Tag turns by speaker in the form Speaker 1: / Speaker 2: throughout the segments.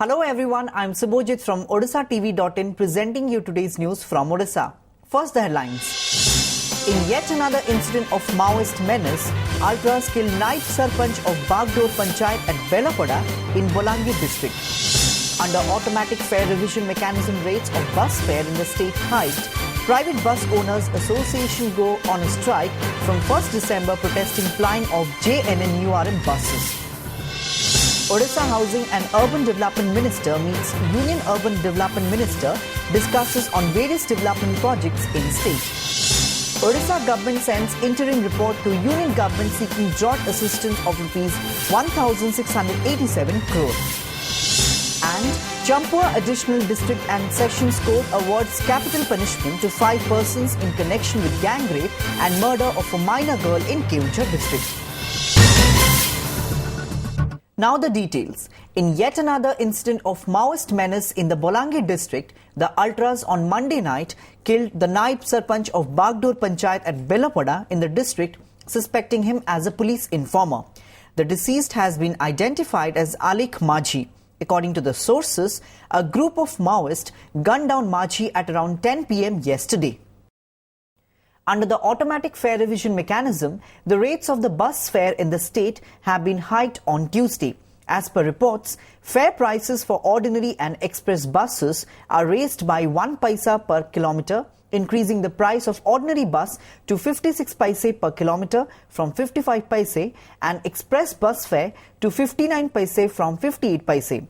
Speaker 1: Hello everyone, I'm Subhojit from OdissaTV.in presenting you today's news from Odisha. First the headlines. In yet another incident of Maoist menace, Ultras killed Naib Sarpanch of Bagdor Panchayat at Belapada in Bolangir district. Under automatic fare revision mechanism, rates of bus fare in the state hiked. Private Bus Owners Association go on a strike from 1st December protesting flying of JNNURM buses. Odisha Housing and Urban Development Minister meets Union Urban Development Minister, discusses on various development projects in state. Odisha government sends interim report to Union government seeking drought assistance of Rs 1,687 crore. And Champua Additional District and Sessions Court awards capital punishment to 5 persons in connection with gang rape and murder of a minor girl in Keonjhar district. Now the details. In yet another incident of Maoist menace in the Bolangir district, the Ultras on Monday night killed the Naib Sarpanch of Bagdor Panchayat at Belapada in the district, suspecting him as a police informer. The deceased has been identified as Alik Majhi. According to the sources, a group of Maoists gunned down Majhi at around 10 p.m. yesterday. Under the automatic fare revision mechanism, the rates of the bus fare in the state have been hiked on Tuesday. As per reports, fare prices for ordinary and express buses are raised by 1 paisa per kilometre, increasing the price of ordinary bus to 56 paise per kilometre from 55 paise and express bus fare to 59 paise from 58 paise.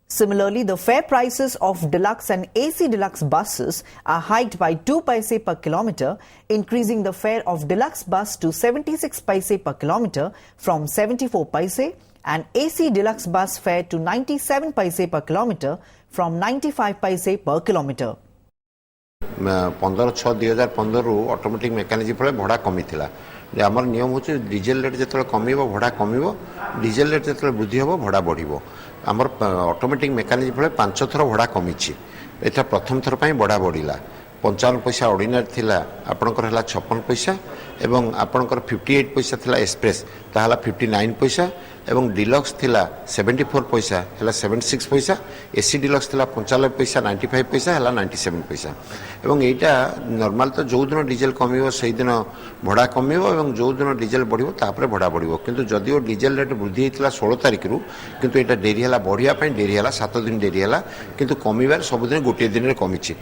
Speaker 1: Similarly, the fare prices of deluxe and AC deluxe buses are hiked by 2 paise per kilometre, increasing the fare of deluxe bus to 76 paise per kilometre from 74 paise and AC deluxe bus fare to 97 paise per kilometre from 95 paise per kilometre.
Speaker 2: 15/6/2015 रु automatic mechanism फल भड़ा कमी थिला आमर नियम हो diesel rate जो कमिबो भड़ा कमिबो डीजेल रेट जो वृद्धि हो भड़ा बढ़िबो आमर ऑटोमेटिक मेकानिजम फल 5 थर भड़ा कमिछि एटा प्रथम थर पई बढ़ा बढ़िला 55 पैसा ऑर्डिनरी थिला आपनकर हला 56 पैसा एवं आपनकर 58 पैसा थिला एक्सप्रेस ताहला 59 पैसा एवं डिलक्स थिला 74 पैसा हला 76 पैसा एसी डिलक्स थिला 95 पैसा 95 पैसा हला 97 पैसा एवं एटा नॉर्मल तो जो दिन डीजेल कमिवो सही दिन भड़ा कमिवो एवं जो दिन डीजेल बढ़िवो तापरे भड़ा बढ़िवो किंतु जदिओ डीजेल रेट वृद्धि हेतिला 16 तारिख रु किंतु एटा डेरी हला बढ़िया पई डेरी हला 7 दिन डेरी हला किंतु कमिबार सब दिन गोटे दिन रे कमिछि.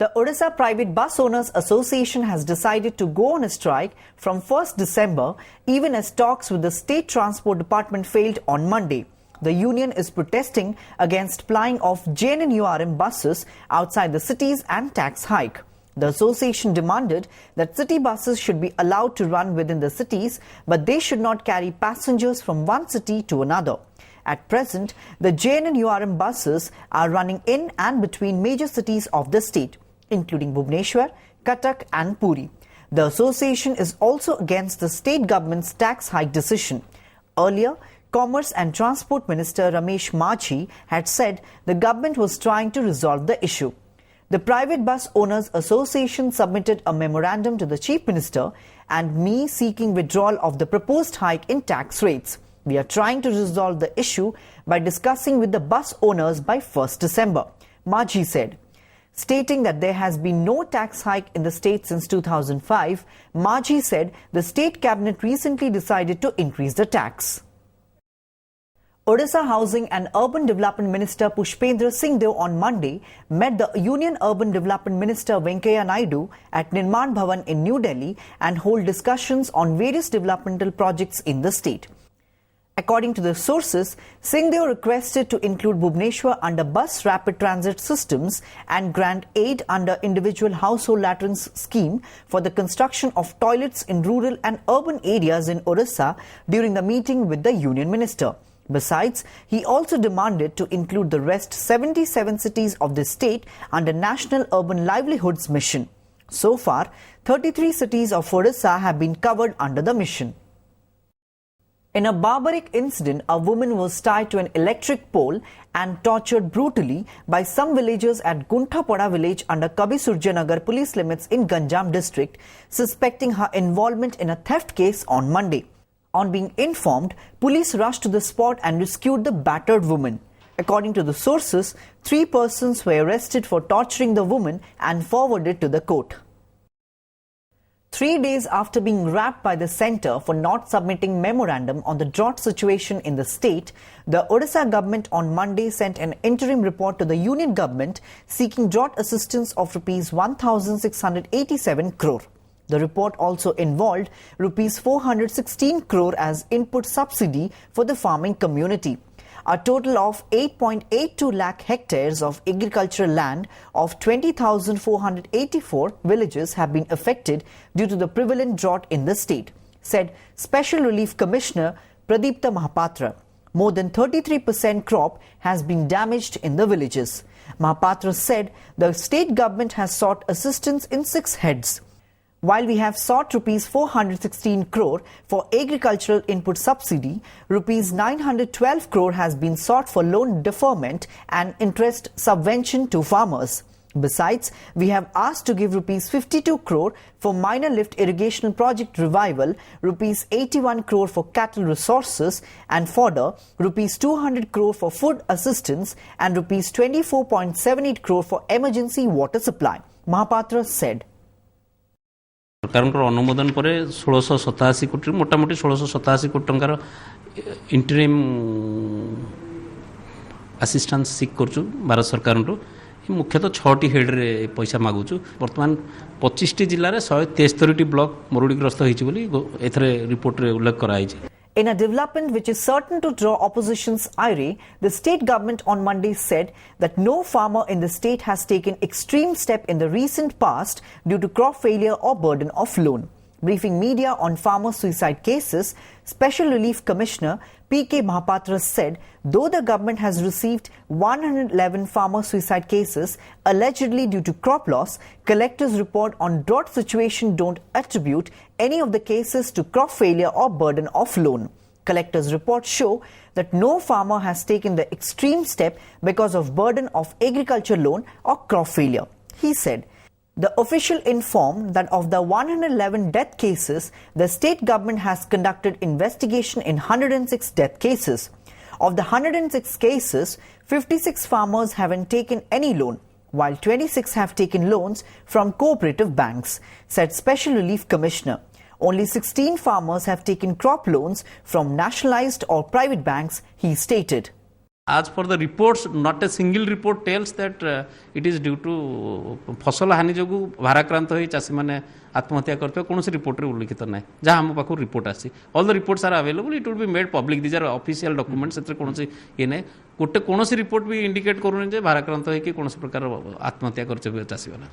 Speaker 1: The Odisha Private Bus Owners Association has decided to go on a strike from 1st December, even as talks with the State Transport Department failed on Monday. The union is protesting against plying of JNNURM buses outside the cities and tax hike. The association demanded that city buses should be allowed to run within the cities, but they should not carry passengers from one city to another. At present, the JNNURM buses are running in and between major cities of the state, including Bhubaneswar, Cuttack and Puri. The association is also against the state government's tax hike decision. Earlier, Commerce and Transport Minister Ramesh Majhi had said the government was trying to resolve the issue. The Private Bus Owners Association submitted a memorandum to the Chief Minister and me seeking withdrawal of the proposed hike in tax rates. We are trying to resolve the issue by discussing with the bus owners by 1st December, Majhi said. Stating that there has been no tax hike in the state since 2005, Majhi said the state cabinet recently decided to increase the tax. Odisha Housing and Urban Development Minister Pushpendra Singh Deo on Monday met the Union Urban Development Minister Venkaiah Naidu at Nirman Bhavan in New Delhi and hold discussions on various developmental projects in the state. According to the sources, Singh Deo requested to include Bhubaneswar under bus rapid transit systems and grant aid under individual household latrines scheme for the construction of toilets in rural and urban areas in Odisha during the meeting with the union minister. Besides, he also demanded to include the rest 77 cities of the state under National Urban Livelihoods Mission. So far, 33 cities of Odisha have been covered under the mission. In a barbaric incident, a woman was tied to an electric pole and tortured brutally by some villagers at Guntapada village under Kabisurjanagar police limits in Ganjam district, suspecting her involvement in a theft case on Monday. On being informed, police rushed to the spot and rescued the battered woman. According to the sources, 3 persons were arrested for torturing the woman and forwarded to the court. 3 days after being rapped by the centre for not submitting memorandum on the drought situation in the state, the Odisha government on Monday sent an interim report to the union government seeking drought assistance of rupees 1,687 crore. The report also involved rupees 416 crore as input subsidy for the farming community. A total of 8.82 lakh hectares of agricultural land of 20,484 villages have been affected due to the prevalent drought in the state, said Special Relief Commissioner Pradeepta Mahapatra. More than 33% crop has been damaged in the villages. Mahapatra said the state government has sought assistance in 6 heads. While we have sought rupees 416 crore for agricultural input subsidy, rupees 912 crore has been sought for loan deferment and interest subvention to farmers. Besides, we have asked to give rupees 52 crore for minor lift irrigation project revival, rupees 81 crore for cattle resources and fodder, rupees 200 crore for food assistance and rupees 24.78 crore for emergency water supply. Mahapatra said.
Speaker 3: सरकार अनुमोदन पर 1687 कोटी मोटामोटी 1687 कोटी टंकार interim assistance सिक करछु भारत सरकार मुख्यतः 6टी head रे पैसा मागुछु वर्तमान 25टी जिल्ला रे 173टी ब्लॉक मरुड़ीग्रस्त होइछि बोली एथरे रिपोर्ट रे उल्लेख करा आइछि.
Speaker 1: In a development which is certain to draw opposition's ire, the state government on Monday said that no farmer in the state has taken extreme step in the recent past due to crop failure or burden of loan. Briefing media on farmer suicide cases, Special Relief Commissioner P.K. Mahapatra said, though the government has received 111 farmer suicide cases allegedly due to crop loss, collectors' report on drought situation don't attribute any of the cases to crop failure or burden of loan. Collectors' reports show that no farmer has taken the extreme step because of burden of agriculture loan or crop failure. He said, the official informed that of the 111 death cases, the state government has conducted investigation in 106 death cases. Of the 106 cases, 56 farmers haven't taken any loan, while 26 have taken loans from cooperative banks, said Special Relief Commissioner. Only 16 farmers have taken crop loans from nationalized or private banks, he stated.
Speaker 3: As per the reports, not a single report tells that it is due to फसल हानि जोगु भाराक्रांत होई चासी माने आत्महत्या करते कोनोसी report रे उल्लेखित नै जहा हम पाखु रिपोर्ट आसी all the reports are available it will be made public these are official documents एतरे कोनोसी ये नै गोटे कोनोसी रिपोर्ट भी इंडिकेट करूने जे भाराक्रांत होई कि कोनोसी प्रकार आत्महत्या करते चासी वाला.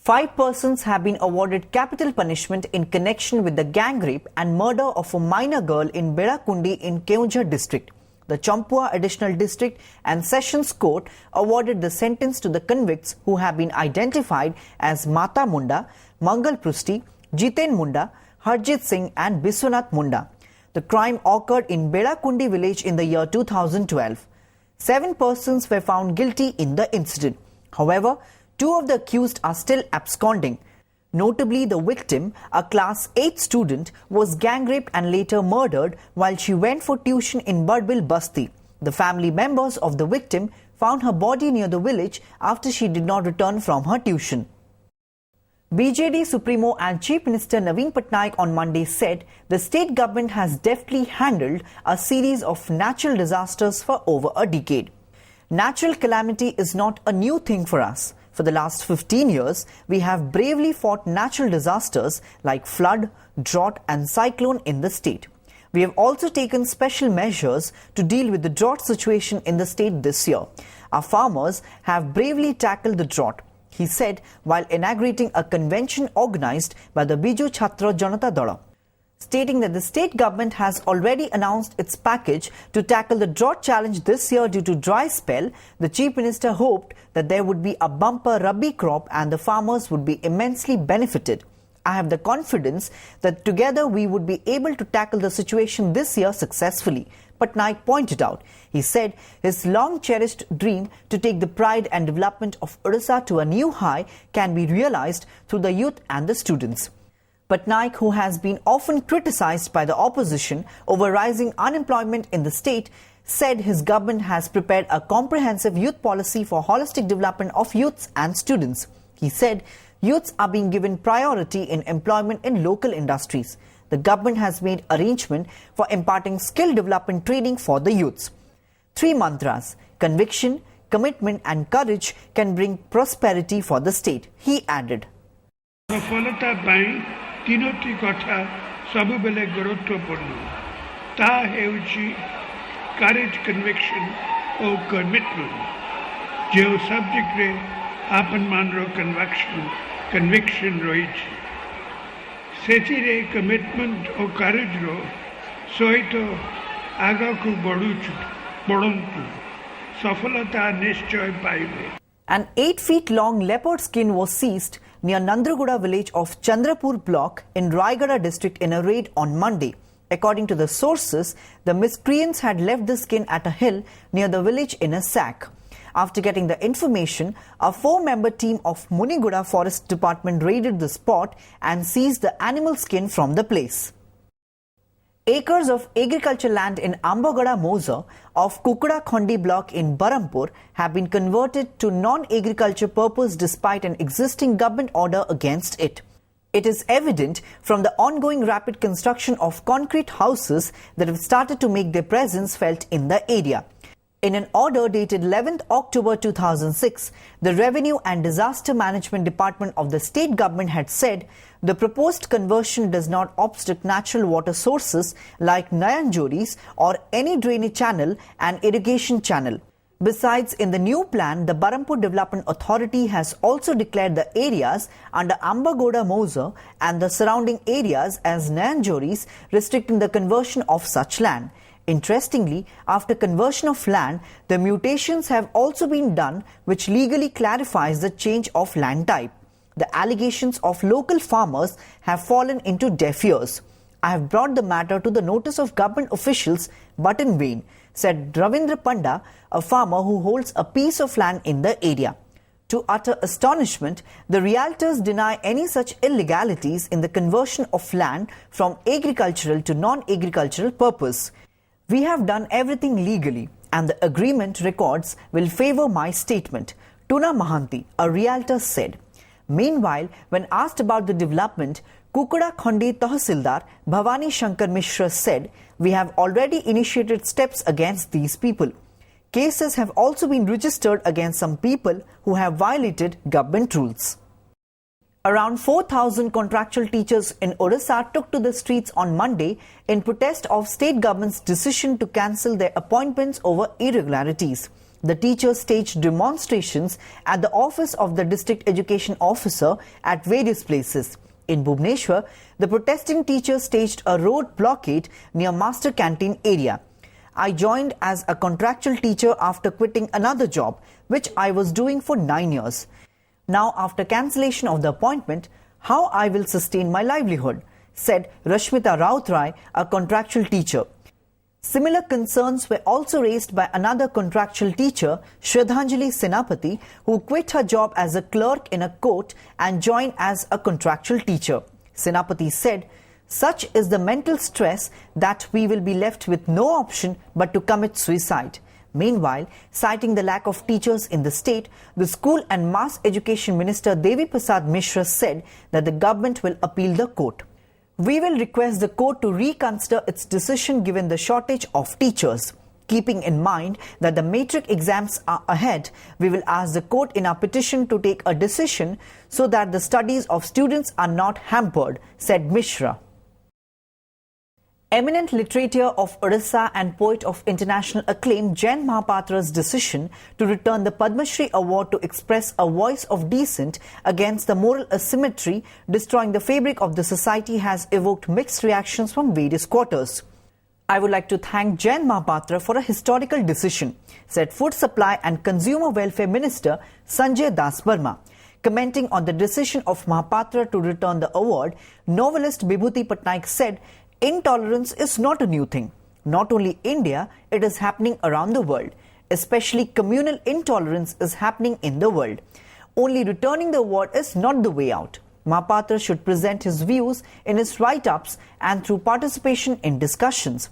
Speaker 1: 5 persons have been awarded capital punishment in connection with the gang rape and murder of a minor girl in Belakundi in Keonjhar district. The Champua Additional District and Sessions Court awarded the sentence to the convicts who have been identified as Mata Munda, Mangal Prusti, Jiten Munda, Harjit Singh and Biswanath Munda. The crime occurred in Belakundi village in the year 2012. 7 persons were found guilty in the incident. However, 2 of the accused are still absconding. Notably, the victim, a class 8 student, was gang raped and later murdered while she went for tuition in Budbil Basti. The family members of the victim found her body near the village after she did not return from her tuition. BJD Supremo and Chief Minister Naveen Patnaik on Monday said the state government has deftly handled a series of natural disasters for over a decade. Natural calamity is not a new thing for us. For the last 15 years, we have bravely fought natural disasters like flood, drought and cyclone in the state. We have also taken special measures to deal with the drought situation in the state this year. Our farmers have bravely tackled the drought, he said while inaugurating a convention organized by the Biju Chhatra Janata Dala. Stating that the state government has already announced its package to tackle the drought challenge this year due to dry spell, the Chief Minister hoped that there would be a bumper Rabi crop and the farmers would be immensely benefited. I have the confidence that together we would be able to tackle the situation this year successfully, Patnaik pointed out. He said his long-cherished dream to take the pride and development of Odisha to a new high can be realized through the youth and the students. Patnaik, who has been often criticized by the opposition over rising unemployment in the state, said his government has prepared a comprehensive youth policy for holistic development of youths and students. He said youths are being given priority in employment in local industries. The government has made arrangement for imparting skill development training for the youths. 3 mantras: conviction, commitment and courage can bring prosperity for the state, he added.
Speaker 4: सफलता ପାଇଁ ତିନୋଟି କଥା ସବୁବେଳେ ଗୁରୁତ୍ୱପୂର୍ଣ୍ଣ। ତାହା ହେଉଛି courage, conviction or commitment। ଯେଉଁ ସବଜେକ୍ଟରେ ଆପଣମାନର conviction ରହିଛି ସେଥିରେ commitment ଓ courageର ସହିତ ଆଗକୁ ବଢ଼ନ୍ତୁ ସଫଳତା ନିଶ୍ଚୟ ପାଇବେ।
Speaker 1: An 8 feet long leopard skin was seized near Nandraguda village of Chandrapur block in Raigada district in a raid on Monday. According to the sources, the miscreants had left the skin at a hill near the village in a sack. After getting the information, a 4-member team of Muniguda Forest Department raided the spot and seized the animal skin from the place. Acres of agriculture land in Ambagada Moza of Kukkuda Khondi block in Barampur have been converted to non-agriculture purpose despite an existing government order against it. It is evident from the ongoing rapid construction of concrete houses that have started to make their presence felt in the area. In an order dated 11th October 2006, the Revenue and Disaster Management Department of the state government had said the proposed conversion does not obstruct natural water sources like Nayanjoris or any drainage channel and irrigation channel. Besides, in the new plan, the Barampur Development Authority has also declared the areas under Ambagoda Moza and the surrounding areas as Nayanjoris, restricting the conversion of such land. Interestingly, after conversion of land, the mutations have also been done which legally clarifies the change of land type. The allegations of local farmers have fallen into deaf ears. I have brought the matter to the notice of government officials, but in vain, said Ravindra Panda, a farmer who holds a piece of land in the area. To utter astonishment, the realtors deny any such illegalities in the conversion of land from agricultural to non-agricultural purpose. We have done everything legally, and the agreement records will favor my statement, Tuna Mahanti, a realtor, said. Meanwhile, when asked about the development, Kukkuda Khondi Tahsildar Bhavani Shankar Mishra said, "We have already initiated steps against these people. Cases have also been registered against some people who have violated government rules." Around 4,000 contractual teachers in Odisha took to the streets on Monday in protest of state government's decision to cancel their appointments over irregularities. The teachers staged demonstrations at the office of the district education officer at various places. In Bhubaneswar, the protesting teachers staged a road blockade near Master Canteen area. I joined as a contractual teacher after quitting another job, which I was doing for 9 years. Now, after cancellation of the appointment, how I will sustain my livelihood, said Rashmita Rautrai, a contractual teacher. Similar concerns were also raised by another contractual teacher, Shraddhanjali Senapati, who quit her job as a clerk in a court and joined as a contractual teacher. Senapati said, "Such is the mental stress that we will be left with no option but to commit suicide." Meanwhile, citing the lack of teachers in the state, the School and Mass Education Minister Devi Prasad Mishra said that the government will appeal the court. "We will request the court to reconsider its decision given the shortage of teachers. Keeping in mind that the matric exams are ahead, we will ask the court in our petition to take a decision so that the studies of students are not hampered," said Mishra. Eminent literator of Odisha and poet of international acclaim Jain Mahapatra's decision to return the Padma Shri award to express a voice of dissent against the moral asymmetry destroying the fabric of the society has evoked mixed reactions from various quarters. "I would like to thank Jain Mahapatra for a historical decision," said Food Supply and Consumer Welfare Minister Sanjay Das Burma. Commenting on the decision of Mahapatra to return the award, novelist Bibhuti Patnaik said, "Intolerance is not a new thing. Not only India, it is happening around the world. Especially communal intolerance is happening in the world. Only returning the award is not the way out. Mahapatra should present his views in his write-ups and through participation in discussions."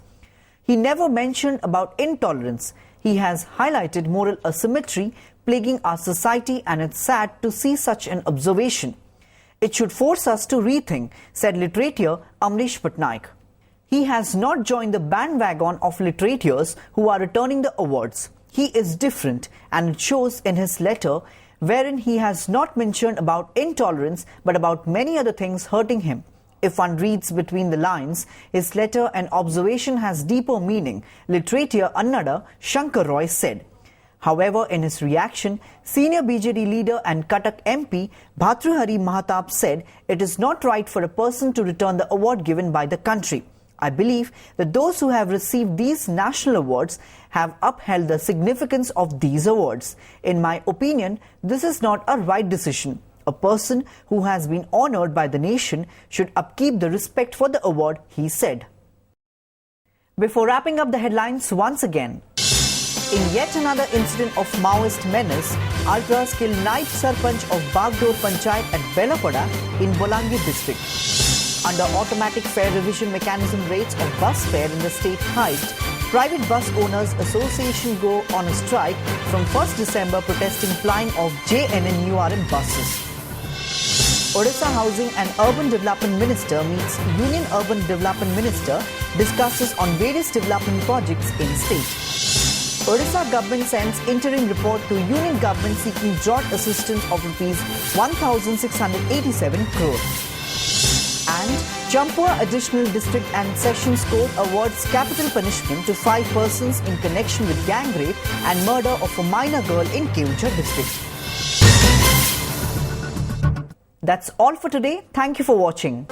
Speaker 1: He never mentioned about intolerance. He has highlighted moral asymmetry plaguing our society, and it's sad to see such an observation. It should force us to rethink, said literator Amrish Patnaik. He has not joined the bandwagon of literateurs who are returning the awards. He is different, and it shows in his letter, wherein he has not mentioned about intolerance but about many other things hurting him. If one reads between the lines, his letter and observation has deeper meaning, literator Annada Shankar Roy said. However, in his reaction, senior BJD leader and Cuttack MP Bhartrihari Mahatab said it is not right for a person to return the award given by the country. I believe that those who have received these national awards have upheld the significance of these awards. In my opinion, this is not a right decision. A person who has been honored by the nation should upkeep the respect for the award, he said. Before wrapping up the headlines once again, in yet another incident of Maoist menace, ultras killed Naib Sarpanch of Bagdor Panchayat at Belapada in Bolangir district. Under automatic fare revision mechanism, rates of bus fare in the state hiked. Private Bus Owners Association go on a strike from 1st December protesting flying of JNNURM buses. Odisha Housing and Urban Development Minister meets Union Urban Development Minister, discusses on various development projects in state. Odisha government sends interim report to Union government seeking drought assistance of Rs 1,687 crore. And Champua Additional District and Sessions Court awards capital punishment to 5 persons in connection with gang rape and murder of a minor girl in Keonjhar district. That's all for today. Thank you for watching.